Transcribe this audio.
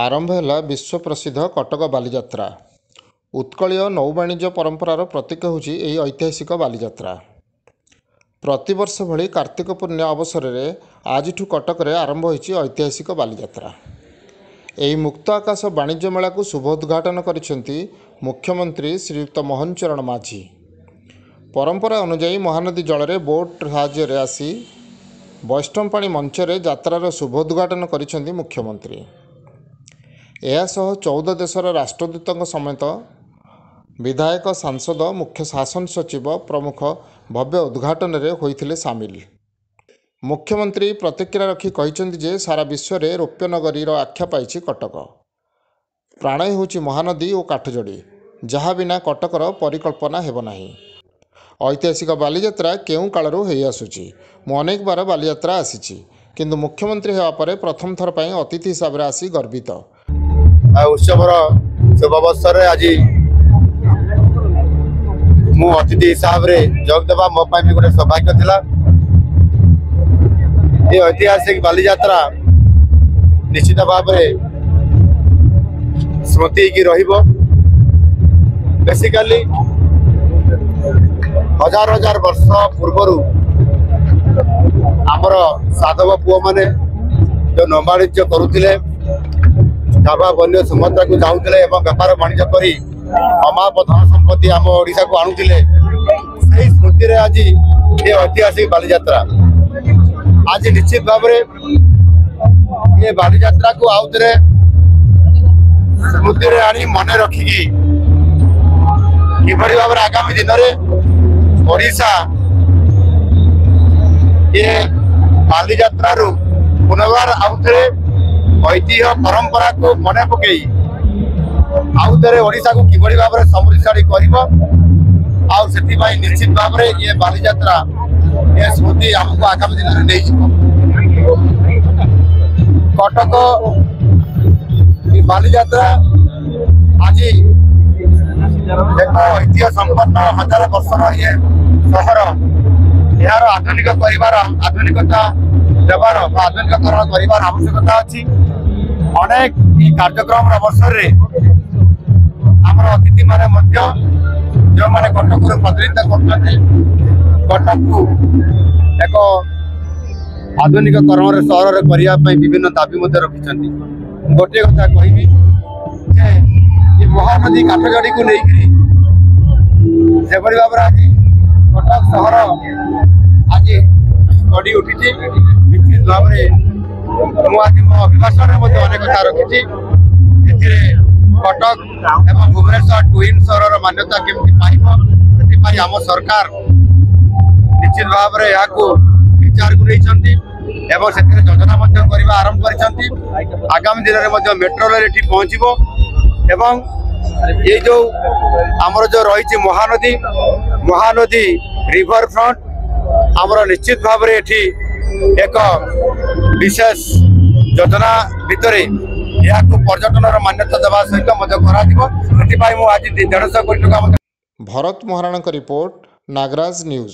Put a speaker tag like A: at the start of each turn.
A: आरंभ है विश्व प्रसिद्ध कटक बालीजात्रा। उत्कलीय नौवाणिज्य परंपरार प्रतीक होची एही ऐतिहासिक बालीजात्रा। प्रतिवर्ष भली कार्तिक पूर्णिमा अवसर में आजिठू कटक रे आरंभ होईची ऐतिहासिक बालीजात्रा। एही मुक्त आकाश वाणिज्य मेला को शुभोद्घाटन करिसेंती मुख्यमंत्री श्रीयुक्त मोहन चरण माझी। परंपरा अनुसार महानदी जल में बोट साहाय्य आसी वैष्णवपाणी मंचरे यात्रार शुभोद्घाटन करिसेंती मुख्यमंत्री। एसह 14 देशर राष्ट्रदूतों समेत विधायक, सांसद, मुख्य शासन सचिव प्रमुख भव्य उद्घाटन में होते सामिल। मुख्यमंत्री प्रतिक्रिया रखी कहते जे सारा विश्व में रौप्य नगरी आख्या पाई कटक। प्राणय होची महानदी और काठजोड़ी, जहाँ बिना कटकर परिकल्पना हेब नाही। ऐतिहासिक बालीजात्रा केउ कालरू हो आसुची। मु अनेक बार बालीजात्रा आसीची, किंतु मुख्यमंत्री होगा पर प्रथम थर पर अतिथि हिसाब से आसी गर्वित।
B: उत्सवर शुभ अवसर आज मु अतिथि हिसाब से जोगदेवा मो भी गोटे सौभाग्य थिला। ये ऐतिहासिक बालीजात्रा निश्चित भाव स्मृति की रहिबो। बेसिकली हजार हजार वर्ष पूर्व आमर साधव पुओ माने जो नौवाणिज्य करुथिले, जावा बन्य सुमत्रा को जाऊले एवं व्यापार वाणिज्य करी अमाप धन संपत्ति आम ओडिशा को आणुथिले। सही स्मृति रे आज ये ऐतिहासिक बालीजात्रा आज निश्चित भाव ये बालीजात्रा को आउथरे स्मृति रे आनी मन रखिकी किभଳି भाव आगामी दिन में ओडिशा ये बालीजात्रा रु पुनर्बार आउथरे ऐतिह्य परंपरा को मन पकई आउथरे ओडिशा को किभଳି भाव समृद्धशाली करिबो। आ सेति निश्चित भाव ये बालीजात्रा ये स्मृति हमको आगामी दिन में नहीं कटक ये बालीजात्रा आज एक ऐतिह्य संपन्न हजार वर्षर ये सहर यार आधुनिक परिवार आधुनिकता देवार आधुनिकरण कर आवश्यकता अच्छी। अनेक कार्यक्रम अवसर आमर अतिथि माने जो मैंने कटक प्रतिनिधित्व कर कटक को एक आधुनिकरण सहर करने विभिन्न दाबी रखिंट। गोटे कथा कहबी ये महानदी काठजोड़ी को लेकर से भाव आज कटक सहर आज गढ़ी उठी। निश्चित भाव मुझे मो अभिभाषण अनेक कथा रखी कटक एवं भुवनेश्वर ट्विन सहर मान्यता केमती पाइब आम सरकार निश्चित भाव विचार को नहीं से योजना करने आरंभ कर आगामी दिन में मेट्रो रेल ये पहुँचो एवं ये जो आमर जो रही महानदी रिवर फ्रंट आमर निश्चित भाव एक विशेष योजना भितर या पर्यटन मान्यता देवा सहित आज 150 कोटी टका।
A: भरत महाराणा का रिपोर्ट, नागराज न्यूज।